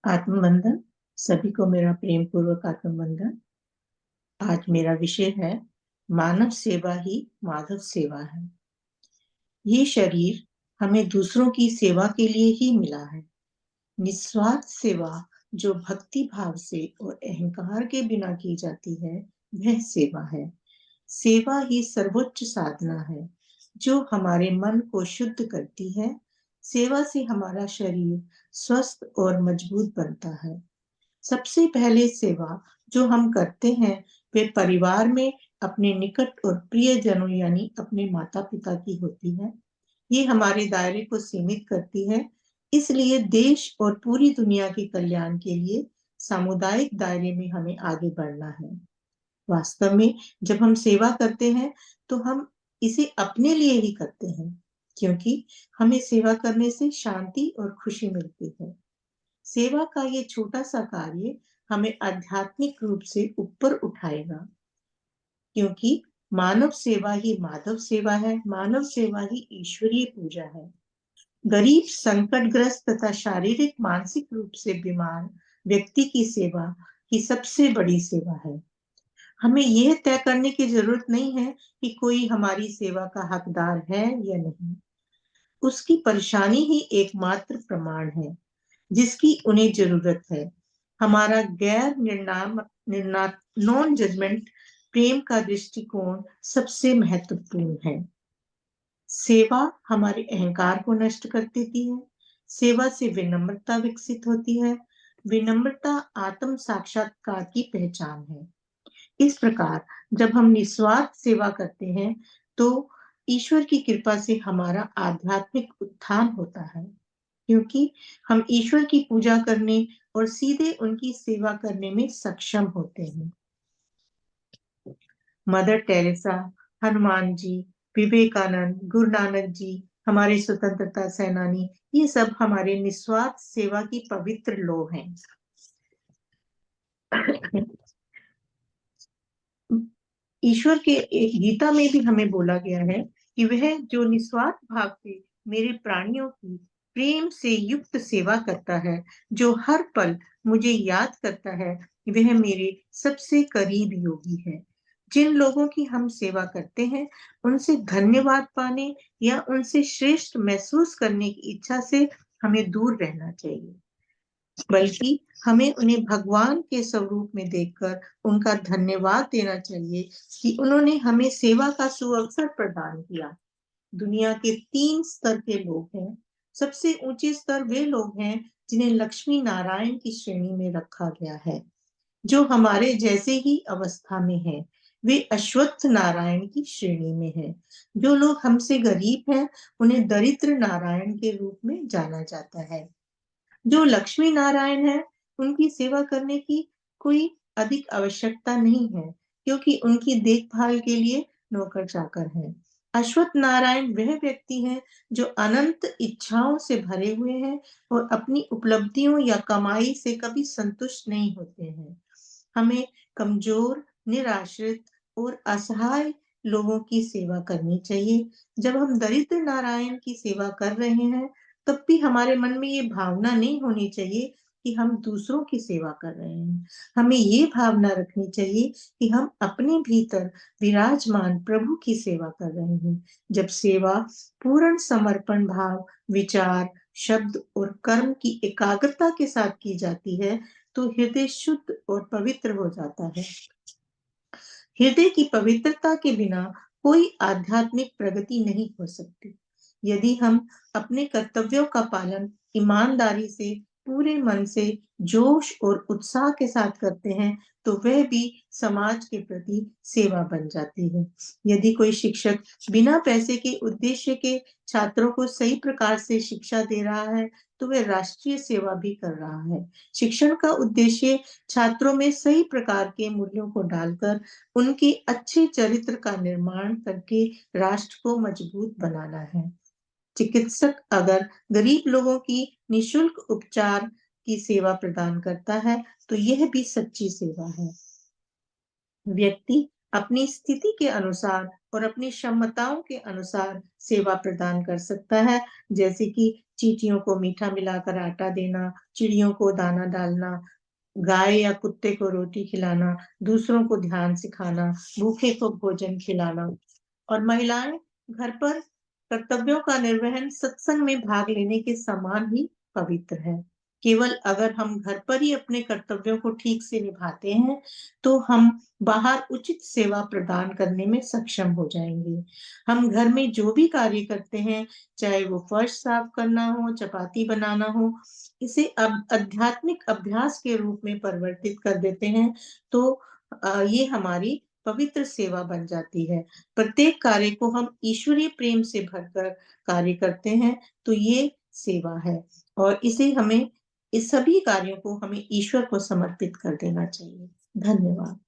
आत्मबंधन। सभी को मेरा प्रेम पूर्वक आत्मबंधन। आज मेरा विषय है मानव सेवा ही माधव सेवा है। ये शरीर हमें दूसरों की सेवा के लिए ही मिला है। निस्वार्थ सेवा जो भक्ति भाव से और अहंकार के बिना की जाती है, वह सेवा है। सेवा ही सर्वोच्च साधना है जो हमारे मन को शुद्ध करती है। सेवा से हमारा शरीर स्वस्थ और मजबूत बनता है। सबसे पहले सेवा जो हम करते हैं वे परिवार में अपने निकट और प्रियजनों यानी अपने माता पिता की होती है। ये हमारे दायरे को सीमित करती है, इसलिए देश और पूरी दुनिया के कल्याण के लिए सामुदायिक दायरे में हमें आगे बढ़ना है। वास्तव में जब हम सेवा करते हैं तो हम इसे अपने लिए ही करते हैं, क्योंकि हमें सेवा करने से शांति और खुशी मिलती है। सेवा का ये छोटा सा कार्य हमें आध्यात्मिक रूप से ऊपर उठाएगा, क्योंकि मानव सेवा ही माधव सेवा है। मानव सेवा ही ईश्वरीय पूजा है। गरीब, संकटग्रस्त तथा शारीरिक मानसिक रूप से बीमार व्यक्ति की सेवा ही सबसे बड़ी सेवा है। हमें यह तय करने की जरूरत नहीं है कि कोई हमारी सेवा का हकदार है या नहीं। उसकी परेशानी ही एकमात्र प्रमाण है जिसकी उन्हें जरूरत है। हमारा गैर नॉन जजमेंट प्रेम का दृष्टिकोण सबसे महत्वपूर्ण है। सेवा हमारे अहंकार को नष्ट कर देती है। सेवा से विनम्रता विकसित होती है। विनम्रता आत्म साक्षात्कार की पहचान है। इस प्रकार जब हम निस्वार्थ सेवा करते हैं तो ईश्वर की कृपा से हमारा आध्यात्मिक उत्थान होता है, क्योंकि हम ईश्वर की पूजा करने और सीधे उनकी सेवा करने में सक्षम होते हैं। मदर टेरेसा, हनुमान जी, विवेकानंद, गुरु नानक जी, हमारे स्वतंत्रता सेनानी, ये सब हमारे निस्वार्थ सेवा की पवित्र लोग हैं। ईश्वर के एक गीता में भी हमें बोला गया है कि वह जो निस्वार्थ भाव से मेरे प्राणियों की प्रेम से युक्त सेवा करता है, जो हर पल मुझे याद करता है, वह मेरे सबसे करीब योगी है। जिन लोगों की हम सेवा करते हैं उनसे धन्यवाद पाने या उनसे श्रेष्ठ महसूस करने की इच्छा से हमें दूर रहना चाहिए, बल्कि हमें उन्हें भगवान के स्वरूप में देखकर उनका धन्यवाद देना चाहिए कि उन्होंने हमें सेवा का सुअवसर प्रदान किया। दुनिया के 3 स्तर के लोग हैं। सबसे ऊंचे स्तर वे लोग हैं जिन्हें लक्ष्मी नारायण की श्रेणी में रखा गया है, जो हमारे जैसे ही अवस्था में है। वे अश्वत्थ नारायण की श्रेणी में है। जो लोग हमसे गरीब हैं उन्हें दरिद्र नारायण के रूप में जाना जाता है। जो लक्ष्मी नारायण है उनकी सेवा करने की कोई अधिक आवश्यकता नहीं है, क्योंकि उनकी देखभाल के लिए नौकर चाकर है। अश्वत्थ नारायण वह व्यक्ति हैं जो अनंत इच्छाओं से भरे हुए हैं और अपनी उपलब्धियों या कमाई से कभी संतुष्ट नहीं होते हैं। हमें कमजोर, निराश्रित और असहाय लोगों की सेवा करनी चाहिए। जब हम दरिद्र नारायण की सेवा कर रहे हैं तब भी हमारे मन में ये भावना नहीं होनी चाहिए कि हम दूसरों की सेवा कर रहे हैं। हमें ये भावना रखनी चाहिए कि हम अपने भीतर विराजमान प्रभु की सेवा कर रहे हैं। जब सेवा पूर्ण समर्पण भाव, विचार, शब्द और कर्म की एकाग्रता के साथ की जाती है तो हृदय शुद्ध और पवित्र हो जाता है। हृदय की पवित्रता के बिना कोई आध्यात्मिक प्रगति नहीं हो सकती। यदि हम अपने कर्तव्यों का पालन ईमानदारी से, पूरे मन से, जोश और उत्साह के साथ करते हैं तो वह भी समाज के प्रति सेवा बन जाती है। यदि कोई शिक्षक बिना पैसे के उद्देश्य के छात्रों को सही प्रकार से शिक्षा दे रहा है तो वह राष्ट्रीय सेवा भी कर रहा है। शिक्षण का उद्देश्य छात्रों में सही प्रकार के मूल्यों को डालकर उनके अच्छे चरित्र का निर्माण करके राष्ट्र को मजबूत बनाना है। चिकित्सक अगर गरीब लोगों की निशुल्क उपचार की सेवा प्रदान करता है तो यह भी सच्ची सेवा है। व्यक्ति अपनी स्थिति के अनुसार और अपनी क्षमताओं के अनुसार सेवा प्रदान कर सकता है, जैसे कि चींटियों को मीठा मिलाकर आटा देना, चिड़ियों को दाना डालना, गाय या कुत्ते को रोटी खिलाना, दूसरों को ध्यान सिखाना, भूखे को भोजन खिलाना। और महिलाएं घर पर कर्तव्यों का निर्वहन सत्संग में भाग लेने के समान ही पवित्र है। केवल अगर हम घर पर ही अपने कर्तव्यों को ठीक से निभाते हैं, तो हम बाहर उचित सेवा प्रदान करने में सक्षम हो जाएंगे। हम घर में जो भी कार्य करते हैं, चाहे वो फर्श साफ करना हो, चपाती बनाना हो, इसे अब आध्यात्मिक अभ्यास के रूप में परिवर्तित कर देते हैं, तो ये हमारी पवित्र सेवा बन जाती है। प्रत्येक कार्य को हम ईश्वरीय प्रेम से भरकर कार्य करते हैं, तो ये सेवा है। और इसे हमें इस सभी कार्यों को हमें ईश्वर को समर्पित कर देना चाहिए। धन्यवाद।